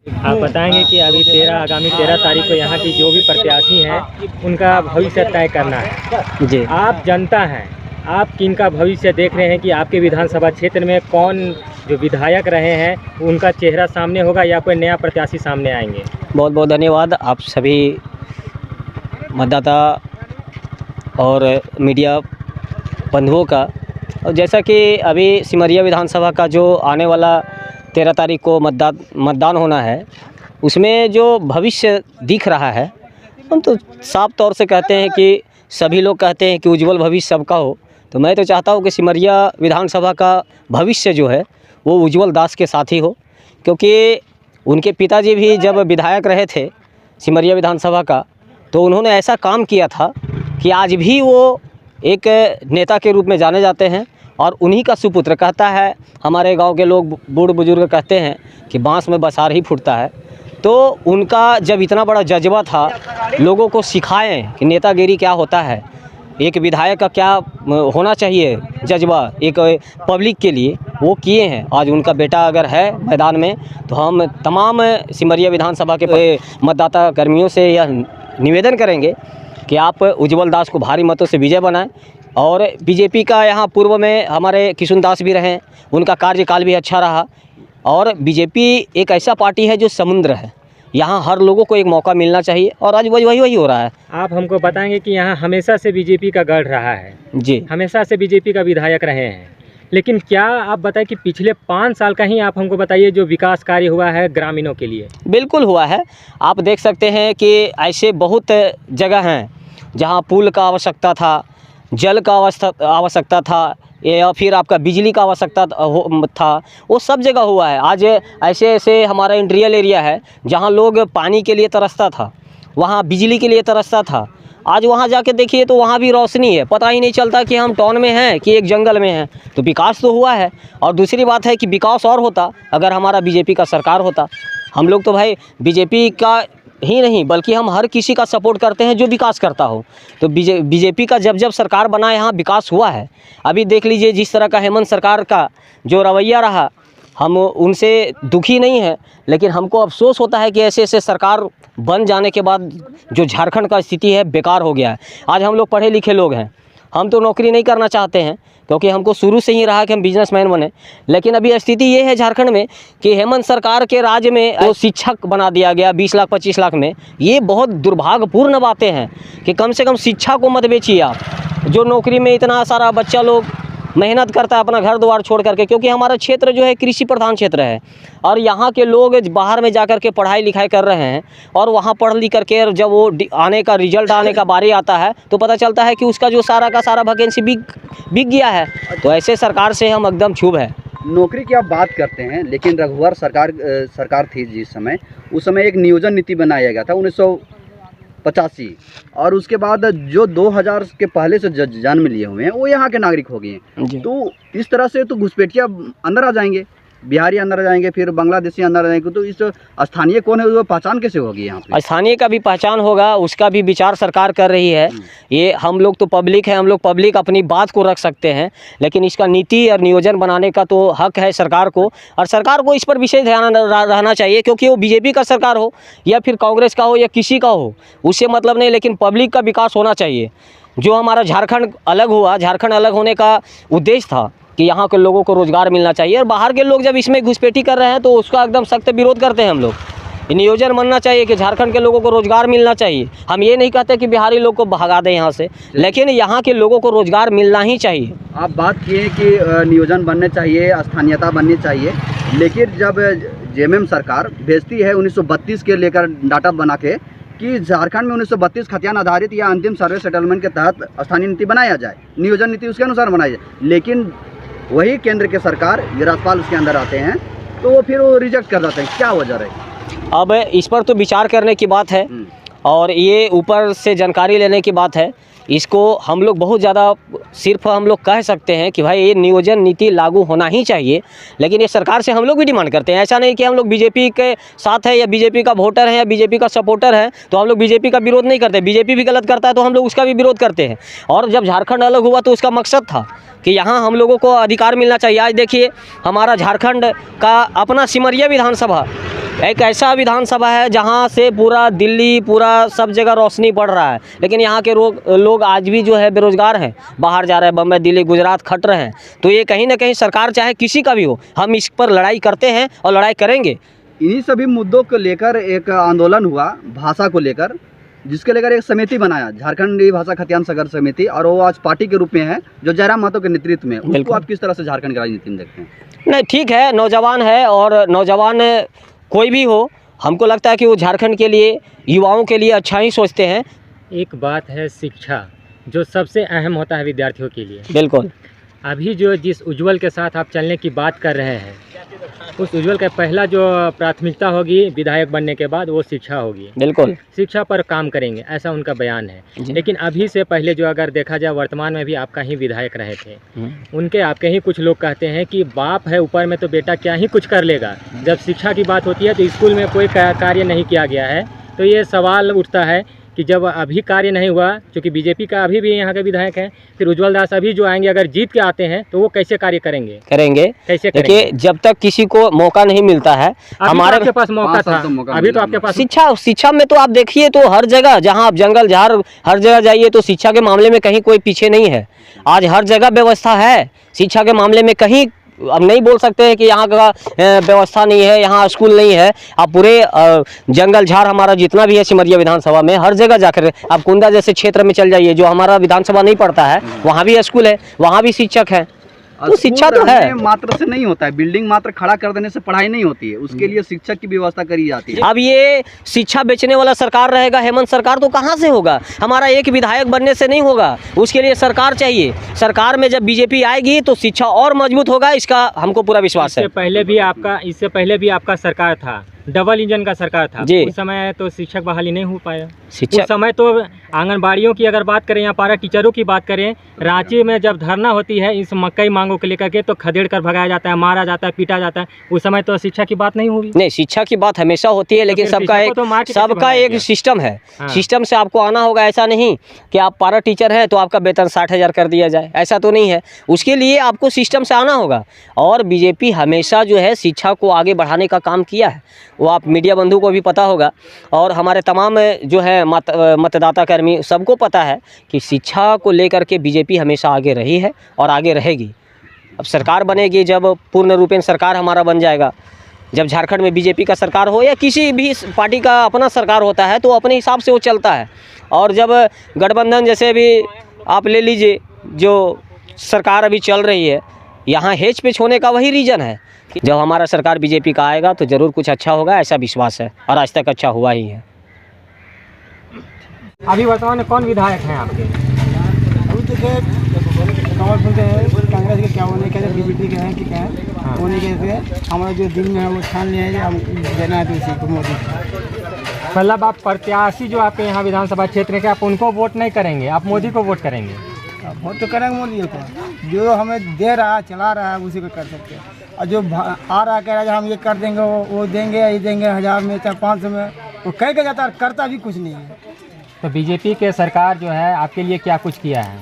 आप बताएंगे कि अभी आगामी 13 तारीख को यहाँ की जो भी प्रत्याशी हैं उनका भविष्य तय करना है जी। आप जनता हैं, आप किनका भविष्य देख रहे हैं कि आपके विधानसभा क्षेत्र में कौन जो विधायक रहे हैं उनका चेहरा सामने होगा या कोई नया प्रत्याशी सामने आएंगे? बहुत बहुत धन्यवाद आप सभी मतदाता और मीडिया बंधुओं का। और जैसा कि अभी सिमरिया विधानसभा का जो आने वाला 13 तारीख को मतदान होना है, उसमें जो भविष्य दिख रहा है, हम तो साफ तौर से कहते हैं कि सभी लोग कहते हैं कि उज्जवल भविष्य सबका हो। तो मैं तो चाहता हूँ कि सिमरिया विधानसभा का भविष्य जो है वो उज्जवल दास के साथ ही हो, क्योंकि उनके पिताजी भी जब विधायक रहे थे सिमरिया विधानसभा का, तो उन्होंने ऐसा काम किया था कि आज भी वो एक नेता के रूप में जाने जाते हैं। और उन्हीं का सुपुत्र कहता है, हमारे गांव के लोग बूढ़ बुजुर्ग कहते हैं कि बांस में बसार ही फूटता है। तो उनका जब इतना बड़ा जज्बा था, लोगों को सिखाएं कि नेतागिरी क्या होता है, एक विधायक का क्या होना चाहिए जज्बा एक पब्लिक के लिए, वो किए हैं। आज उनका बेटा अगर है मैदान में, तो हम तमाम सिमरिया विधानसभा के मतदाता कर्मियों से यह निवेदन करेंगे कि आप उज्जवल दास को भारी मतों से विजय बनाएं। और बीजेपी का यहाँ पूर्व में हमारे किशुन दास भी रहे, उनका कार्यकाल भी अच्छा रहा। और बीजेपी एक ऐसा पार्टी है जो समुद्र है, यहाँ हर लोगों को एक मौका मिलना चाहिए, और आज वही हो रहा है। आप हमको बताएंगे कि यहाँ हमेशा से बीजेपी का गढ़ रहा है जी, हमेशा से बीजेपी का विधायक रहे हैं, लेकिन क्या आप बताएं कि पिछले 5 साल का ही आप हमको बताइए जो विकास कार्य हुआ है ग्रामीणों के लिए? बिल्कुल हुआ है। आप देख सकते हैं कि ऐसे बहुत जगह हैं जहाँ पुल का आवश्यकता था, जल का आवश्यकता था, या फिर आपका बिजली का आवश्यकता था, वो सब जगह हुआ है। आज ऐसे ऐसे हमारा इंडस्ट्रियल एरिया है जहाँ लोग पानी के लिए तरसता था, वहाँ बिजली के लिए तरसता था। आज वहाँ जाके देखिए तो वहाँ भी रोशनी है, पता ही नहीं चलता कि हम टाउन में हैं कि एक जंगल में हैं। तो विकास तो हुआ है। और दूसरी बात है कि विकास और होता अगर हमारा बीजेपी का सरकार होता। हम लोग तो भाई बीजेपी का ही नहीं बल्कि हम हर किसी का सपोर्ट करते हैं जो विकास करता हो। तो बीजेपी का जब सरकार बना यहाँ विकास हुआ है। अभी देख लीजिए जिस तरह का हेमंत सरकार का जो रवैया रहा, हम उनसे दुखी नहीं है, लेकिन हमको अफसोस होता है कि ऐसे ऐसे सरकार बन जाने के बाद जो झारखंड का स्थिति है बेकार हो गया है। आज हम लोग पढ़े लिखे लोग हैं, हम तो नौकरी नहीं करना चाहते हैं क्योंकि हमको शुरू से ही रहा कि हम बिजनेसमैन बने। लेकिन अभी स्थिति ये है झारखंड में कि हेमंत सरकार के राज्य में वो शिक्षक बना दिया गया 20 लाख 25 लाख में। ये बहुत दुर्भाग्यपूर्ण बातें हैं कि कम से कम शिक्षा को मत बेचिए आप। जो नौकरी में इतना सारा बच्चा लोग मेहनत करता है अपना घर द्वार छोड़ करके, क्योंकि हमारा क्षेत्र जो है कृषि प्रधान क्षेत्र है और यहाँ के लोग बाहर में जाकर के पढ़ाई लिखाई कर रहे हैं। और वहाँ पढ़ लिख करके जब वो आने का रिजल्ट आने का बारी आता है तो पता चलता है कि उसका जो सारा का सारा वैकेंसी बिक गया है। तो ऐसे सरकार से हम एकदम क्षुब्ध है। नौकरी की आप बात करते हैं, लेकिन रघुवर सरकार थी जिस समय, उस समय एक नियोजन नीति बनाया गया था 1985, और उसके बाद जो 2000 के पहले से जन्म लिए हुए हैं वो यहाँ के नागरिक हो गए हैं। तो इस तरह से तो घुसपैठिया अंदर आ जाएंगे, बिहारी अंदर आ जाएंगे, फिर बांग्लादेशी अंदर आ जाएंगे। तो इस स्थानीय कौन है वो पहचान कैसे होगी यहाँ पे? स्थानीय का भी पहचान होगा, उसका भी विचार सरकार कर रही है। ये हम लोग तो पब्लिक है, हम लोग पब्लिक अपनी बात को रख सकते हैं, लेकिन इसका नीति और नियोजन बनाने का तो हक है सरकार को। और सरकार को इस पर विशेष ध्यान रहना चाहिए, क्योंकि वो बीजेपी का सरकार हो या फिर कांग्रेस का हो या किसी का हो, उससे मतलब नहीं, लेकिन पब्लिक का विकास होना चाहिए। जो हमारा झारखंड अलग हुआ, झारखंड अलग होने का उद्देश्य था कि यहाँ के लोगों को रोज़गार मिलना चाहिए। और बाहर के लोग जब इसमें घुसपैठी कर रहे हैं तो उसका एकदम सख्त विरोध करते हैं हम लोग। नियोजन बनना चाहिए कि झारखंड के लोगों को रोज़गार मिलना चाहिए। हम ये नहीं कहते कि बिहारी लोग को भगा दें यहाँ से, लेकिन यहाँ के लोगों को रोज़गार मिलना ही चाहिए। आप बात किए कि नियोजन बनने चाहिए, स्थानीयता बननी चाहिए, लेकिन जब जेएमएम सरकार भेजती है 1932 के लेकर डाटा बना के कि झारखंड में 1932 खतियान आधारित या अंतिम सर्वे सेटलमेंट के तहत स्थानीय नीति बनाया जाए, नियोजन नीति उसके अनुसार बनाई जाए, लेकिन वही केंद्र के सरकार राज्यपाल उसके अंदर आते हैं तो वो फिर वो रिजेक्ट कर देते हैं। क्या वजह है? अब इस पर तो विचार करने की बात है। और ये ऊपर से जानकारी लेने की बात है। इसको हम लोग बहुत ज़्यादा सिर्फ हम लोग कह सकते हैं कि भाई ये नियोजन नीति लागू होना ही चाहिए, लेकिन ये सरकार से हम लोग भी डिमांड करते हैं। ऐसा नहीं कि हम लोग बीजेपी के साथ है या बीजेपी का वोटर है या बीजेपी का सपोर्टर है तो हम लोग बीजेपी का विरोध नहीं करते। बीजेपी भी गलत करता है तो हम लोग उसका भी विरोध करते हैं। और जब झारखंड अलग हुआ तो उसका मकसद था कि यहाँ हम लोगों को अधिकार मिलना चाहिए। आज देखिए हमारा झारखंड का अपना सिमरिया विधानसभा एक ऐसा विधानसभा है जहाँ से पूरा दिल्ली पूरा सब जगह रोशनी पड़ रहा है, लेकिन यहाँ के लोग आज भी जो है बेरोजगार हैं, बाहर जा रहे हैं, बम्बई दिल्ली गुजरात खट रहे हैं। तो ये कहीं ना कहीं सरकार चाहे किसी का भी हो, हम इस पर लड़ाई करते हैं और लड़ाई करेंगे। इन्हीं सभी मुद्दों को लेकर एक आंदोलन हुआ भाषा को लेकर, जिसके लेकर एक समिति बनाया झारखंडी भाषा खतियान संघर्ष समिति, और वो आज पार्टी के रूप में है जो जयराम महतो के नेतृत्व में। उसको आप किस तरह से झारखंड की राजनीति में देखते हैं? नहीं, ठीक है, नौजवान है और नौजवान कोई भी हो, हमको लगता है कि वो झारखंड के लिए युवाओं के लिए अच्छा ही सोचते हैं। एक बात है शिक्षा, जो सबसे अहम होता है विद्यार्थियों के लिए। बिल्कुल। अभी जो जिस उज्ज्वल के साथ आप चलने की बात कर रहे हैं, उस उज्ज्वल का पहला जो प्राथमिकता होगी विधायक बनने के बाद वो शिक्षा होगी। बिल्कुल, शिक्षा पर काम करेंगे, ऐसा उनका बयान है। लेकिन अभी से पहले जो अगर देखा जाए वर्तमान में भी आपका ही विधायक रहे थे, उनके आपके ही कुछ लोग कहते हैं कि बाप है ऊपर में तो बेटा क्या ही कुछ कर लेगा। जब शिक्षा की बात होती है तो स्कूल में कोई कार्य नहीं किया गया है। तो ये सवाल उठता है कि जब अभी कार्य नहीं हुआ, क्योंकि बीजेपी का अभी भी यहाँ के विधायक हैं, फिर उज्ज्वल दास अभी जो आएंगे अगर जीत के आते हैं तो वो कैसे कार्य करेंगे? कैसे करेंगे? देखिए, जब तक किसी को मौका नहीं मिलता है, हमारे आपके पास मौका था, अभी तो आपके पास शिक्षा में तो आप देखिए तो हर जगह जहाँ आप जंगल झाड़ हर जगह जाइए तो शिक्षा के मामले में कहीं कोई पीछे नहीं है। आज हर जगह व्यवस्था है शिक्षा के मामले में। कहीं अब नहीं बोल सकते हैं कि यहाँ का व्यवस्था नहीं है, यहाँ स्कूल नहीं है। आप पूरे जंगल झाड़ हमारा जितना भी है सिमरिया विधानसभा में, हर जगह जाकर आप कुंदा जैसे क्षेत्र में चल जाइए जो हमारा विधानसभा नहीं पड़ता है, वहाँ भी स्कूल है, वहाँ भी शिक्षक है। तो शिक्षा तो है, मात्र से नहीं होता है। बिल्डिंग मात्र खड़ा कर देने से पढ़ाई नहीं होती है, उसके लिए शिक्षक की व्यवस्था करी जाती है। अब ये शिक्षा बेचने वाला सरकार रहेगा, हेमंत सरकार, तो कहाँ से होगा? हमारा एक विधायक बनने से नहीं होगा, उसके लिए सरकार चाहिए। सरकार में जब बीजेपी आएगी तो शिक्षा और मजबूत होगा, इसका हमको पूरा विश्वास है। इससे पहले भी आपका सरकार था, डबल इंजन का सरकार था। उस समय तो शिक्षक बहाली नहीं हो पाया। उस समय तो आंगनबाड़ियों की अगर बात करें या पारा टीचरों की बात करें, रांची में जब धरना होती है इस मकई मांगों को लेकर के, तो खदेड़ कर भगाया जाता है, मारा जाता है, पीटा जाता है। उस समय तो शिक्षा की बात नहीं हुई। नहीं, शिक्षा की बात हमेशा होती है, लेकिन सबका एक सिस्टम है। सिस्टम से आपको आना होगा। ऐसा नहीं कि आप पारा टीचर हैं तो आपका वेतन 60,000 कर दिया जाए, ऐसा तो नहीं है। उसके लिए आपको सिस्टम से आना होगा। और बीजेपी हमेशा जो है शिक्षा को आगे बढ़ाने का काम किया है, वो आप मीडिया बंधु को भी पता होगा और हमारे तमाम जो है मतदाता कर्मी सबको पता है कि शिक्षा को लेकर के बीजेपी हमेशा आगे रही है और आगे रहेगी। अब सरकार बनेगी, जब पूर्ण रूपेण सरकार हमारा बन जाएगा, जब झारखंड में बीजेपी का सरकार हो या किसी भी पार्टी का अपना सरकार होता है तो अपने हिसाब से वो चलता है। और जब गठबंधन जैसे भी आप ले लीजिए, जो सरकार अभी चल रही है, यहाँ हेच पेच होने का वही रीज़न है। जब हमारा सरकार बीजेपी का आएगा तो ज़रूर कुछ अच्छा होगा, ऐसा विश्वास है और आज तक अच्छा हुआ ही है। अभी वर्तमान में कौन विधायक हैं आपके? अभी तो कमलपुर के हैं, कांग्रेस के क्या होने के, बीजेपी के हैं कि क्या है होने के, हमारा जो दिन में है वो ठान लिया है हम देना है तो उसी को मोदी। मतलब आप प्रत्याशी जो आपके यहाँ विधानसभा क्षेत्र के, आप उनको वोट नहीं करेंगे, आप मोदी को वोट करेंगे? वोट तो करेंगे मोदी को, जो हमें दे रहा है चला रहा है उसी को कर सकते हैं। और जो आ रहा कह रहा है हम ये कर देंगे वो देंगे, ये देंगे 1000 में चाहे 500 में, वो कह के जाता है, करता भी कुछ नहीं है। तो बीजेपी के सरकार जो है आपके लिए क्या कुछ किया है?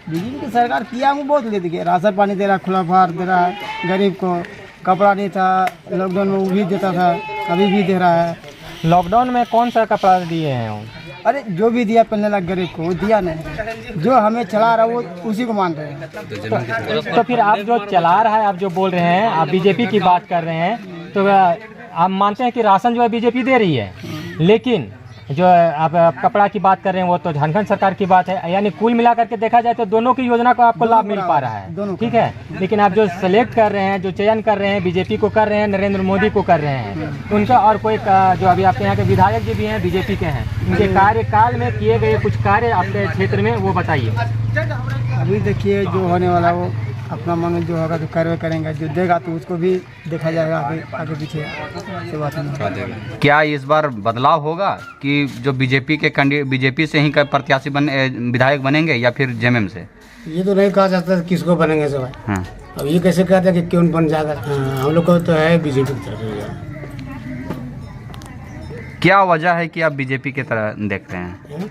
बीजेपी की सरकार किया हमको बहुत ले देखिए, राशन पानी दे रहा है, खुला फार दे रहा है, गरीब को कपड़ा नहीं था लॉकडाउन में वो भी देता था, अभी भी दे रहा है। लॉकडाउन में कौन सा कपड़ा दिए हैं वो? अरे जो भी दिया पहनने लगा गरीब को वो दिया नहीं, जो हमें चला रहा है वो उसी को मान रहे हैं। तो फिर आप जो चला रहा है, आप जो बोल रहे हैं, आप बीजेपी की बात कर रहे हैं, तो आप मानते हैं कि राशन जो है बीजेपी दे रही है, लेकिन जो आप कपड़ा की बात कर रहे हैं वो तो झारखंड सरकार की बात है। यानी कुल मिलाकर के देखा जाए तो दोनों की योजना को आपको लाभ मिल पा रहा है, ठीक है। लेकिन आप जो सेलेक्ट कर रहे हैं, जो चयन कर रहे हैं, बीजेपी को कर रहे हैं, नरेंद्र मोदी को कर रहे हैं, उनका और कोई जो अभी आपके यहाँ के विधायक जी भी हैं बीजेपी के हैं, उनके कार्यकाल में किए गए कुछ कार्य आपके क्षेत्र में वो बताइए। अभी देखिए जो होने वाला वो अपना मन जो होगा तो कार्रवाई करेंगे, जो देगा तो उसको भी देखा जाएगा आगे आगे पीछे से बात नहीं। क्या इस बार बदलाव होगा कि जो बीजेपी से ही प्रत्याशी विधायक बनेंगे या फिर जेएमएम से? ये तो नहीं कहा जाता किसको बनेंगे सब। हाँ। अब ये कैसे कहते हैं कि क्यों बन जाएगा? हम लोग को तो है बीजेपी की तरफ। क्या वजह है कि आप बीजेपी की तरह देख रहे हैं?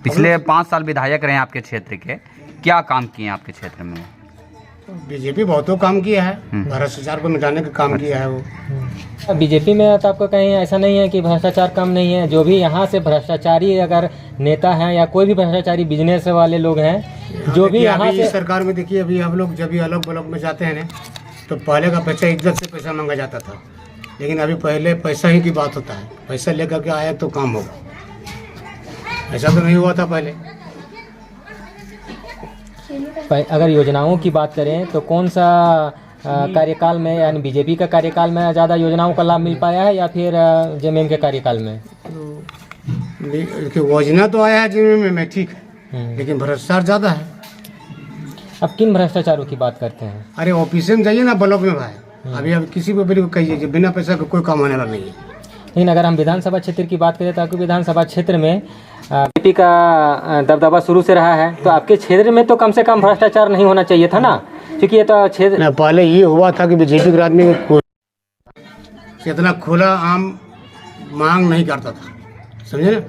पिछले 5 साल विधायक रहे हैं आपके क्षेत्र के, क्या काम किए आपके क्षेत्र में? बीजेपी बहुत काम किया है, भ्रष्टाचार को मिटाने का काम किया है वो। बीजेपी में तो आपको कहीं ऐसा नहीं है कि भ्रष्टाचार कम नहीं है। जो भी यहाँ से भ्रष्टाचारी अगर नेता हैं या कोई भी भ्रष्टाचारी बिजनेस वाले लोग हैं, जो भी यहाँ से सरकार में देखिए, अभी हम लोग जब भी अलग ब्लॉक में जाते हैं ना, तो पहले का पैसा इज्जत से पैसा मांगा जाता था, लेकिन अभी पहले पैसा ही की बात होता है। पैसा लेकर के आया तो काम होगा, ऐसा तो नहीं हुआ था पहले। अगर योजनाओं की बात करें तो कौन सा कार्यकाल में, यानी बीजेपी का कार्यकाल में ज़्यादा योजनाओं का लाभ मिल पाया है या फिर जेएमएम के कार्यकाल में? योजना तो आया है जेएमएम में, ठीक है, लेकिन भ्रष्टाचार ज़्यादा है। अब किन भ्रष्टाचारों की बात करते हैं? अरे ऑफिस में जाइए ना, ब्लॉक में भाई, अभी किसी को भी कहिए कि बिना पैसा का कोई काम होने वाला नहीं है। लेकिन अगर हम विधानसभा क्षेत्र की बात करें तो आपके विधानसभा क्षेत्र में बीजेपी का दबदबा शुरू से रहा है, तो आपके क्षेत्र में तो कम से कम भ्रष्टाचार नहीं होना चाहिए था ना, क्योंकि ये तो क्षेत्र पहले ये हुआ था कि बीजेपी के आदमी इतना खुला आम मांग नहीं करता था, समझे ना,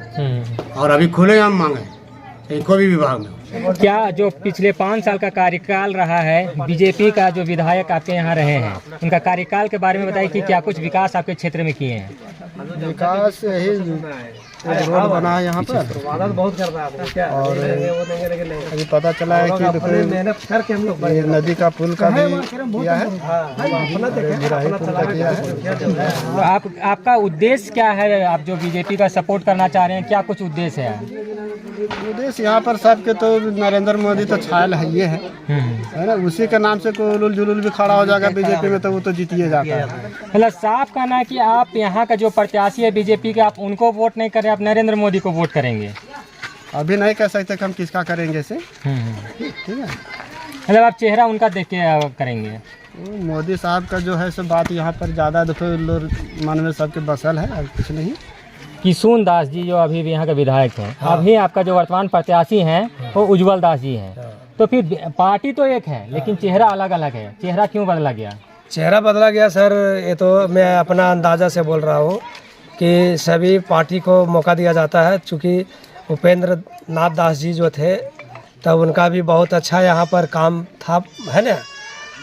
और अभी खुले आम मांग है कोई भी विभाग में। क्या जो पिछले 5 साल का कार्यकाल रहा है बीजेपी का, जो विधायक आपके यहाँ रहे हैं, उनका कार्यकाल के बारे में बताइए कि क्या कुछ विकास आपके क्षेत्र में किए हैं? विकास यही रोड बना है यहाँ पर, और अभी पता चला है कि ये नदी का पुल का भी किया है, गिराही पुल का किया है। तो आपका उद्देश्य क्या है? आप जो बीजेपी का सपोर्ट करना चाह रहे हैं, क्या कुछ उद्देश्य है? उद्देश्य यहाँ पर सबके तो नरेंद्र मोदी तो छायल है, ये है ना, उसी के नाम से कोई उलूल जुलूल भी खड़ा हो जाएगा बीजेपी में तो वो तो जीतिए जाता है। मतलब साफ कहना है कि आप यहाँ का जो प्रत्याशी है बीजेपी के, आप उनको वोट नहीं कर रहे, आप नरेंद्र मोदी को वोट करेंगे? अभी नहीं कह सकते कि हम किसका करेंगे से, ठीक है, मतलब आप चेहरा उनका देख के करेंगे? मोदी साहब का जो है सब बात यहाँ पर ज़्यादा देखो लोग मन में सबके बसल है, और कुछ नहीं। किशुन दास जी जो अभी भी यहाँ के विधायक हैं, अभी आपका जो वर्तमान प्रत्याशी हैं वो उज्जवल दास जी हैं, तो फिर पार्टी तो एक है लेकिन चेहरा अलग अलग है, चेहरा क्यों बदला गया? चेहरा बदला गया सर, ये तो मैं अपना अंदाज़ा से बोल रहा हूँ कि सभी पार्टी को मौका दिया जाता है। चूँकि उपेंद्र नाथ दास जी जो थे तब उनका भी बहुत अच्छा यहाँ पर काम था, है ना,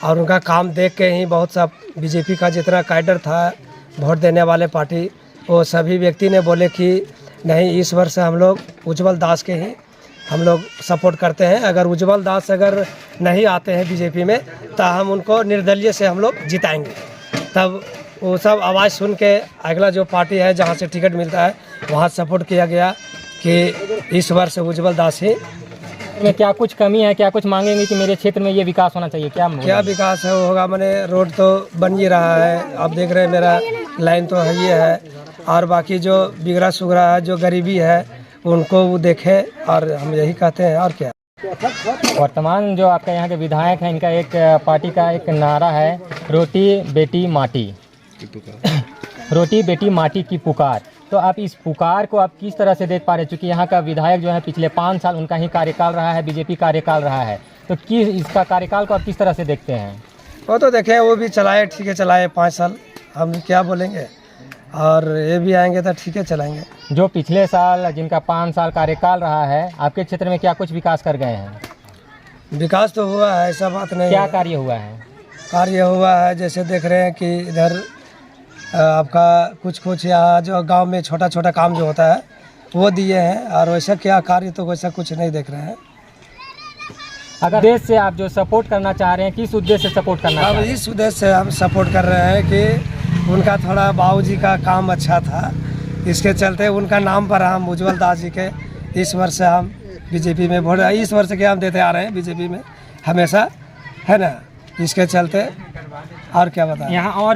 और उनका काम देख के ही बहुत सा बीजेपी का जितना कैडर था, वोट देने वाले पार्टी, वो सभी व्यक्ति ने बोले कि नहीं, इस वर्ष हम लोग उज्जवल दास के ही हम लोग सपोर्ट करते हैं। अगर उज्जवल दास अगर नहीं आते हैं बीजेपी में तो हम उनको निर्दलीय से हम लोग जिताएंगे। तब वो सब आवाज़ सुन के अगला जो पार्टी है जहाँ से टिकट मिलता है वहाँ सपोर्ट किया गया कि इस वर्ष उज्जवल दास ही। में क्या कुछ कमी है, क्या कुछ मांगेंगे कि मेरे क्षेत्र में ये विकास होना चाहिए? क्या विकास है वो होगा, मैंने रोड तो बन ही रहा है, आप देख रहे हैं मेरा लाइन तो है, ये है, और बाकी जो बिगड़ा सुगड़ा है, जो गरीबी है, उनको वो देखे, और हम यही कहते हैं। और क्या, वर्तमान जो आपके यहाँ के विधायक हैं, इनका एक पार्टी का एक नारा है, रोटी बेटी माटी, रोटी बेटी माटी की पुकार। तो आप इस पुकार को आप किस तरह से देख पा रहे हैं? क्योंकि यहाँ का विधायक जो है पिछले 5 साल उनका ही कार्यकाल रहा है, बीजेपी कार्यकाल रहा है, तो इसका कार्यकाल को आप किस तरह से देखते हैं? वो तो देखें, वो भी चलाए, ठीक है, चलाए 5 साल, हम क्या बोलेंगे, और ये भी आएंगे तो ठीक है चलाएंगे। जो पिछले साल जिनका 5 साल कार्यकाल रहा है, आपके क्षेत्र में क्या कुछ विकास कर गए हैं? विकास तो हुआ है, ऐसा बात नहीं। क्या कार्य हुआ है? कार्य हुआ है, जैसे देख रहे हैं कि इधर आपका कुछ यहाँ जो गांव में छोटा छोटा काम जो होता है वो दिए हैं, और वैसा क्या कार्य तो वैसा कुछ नहीं देख रहे हैं। अगर उद्देश्य से आप जो सपोर्ट करना चाह रहे हैं, किस उद्देश्य से सपोर्ट करना चाह रहे हैं? इस उद्देश्य से हम सपोर्ट कर रहे हैं कि उनका थोड़ा बाबूजी का काम अच्छा था, इसके चलते उनका नाम पर हम उज्जवल दास जी के इस वर्ष हम बीजेपी में वोट, इस वर्ष के हम देते आ रहे हैं बीजेपी में हमेशा, है ना, इसके चलते। और क्या बताएं, यहाँ और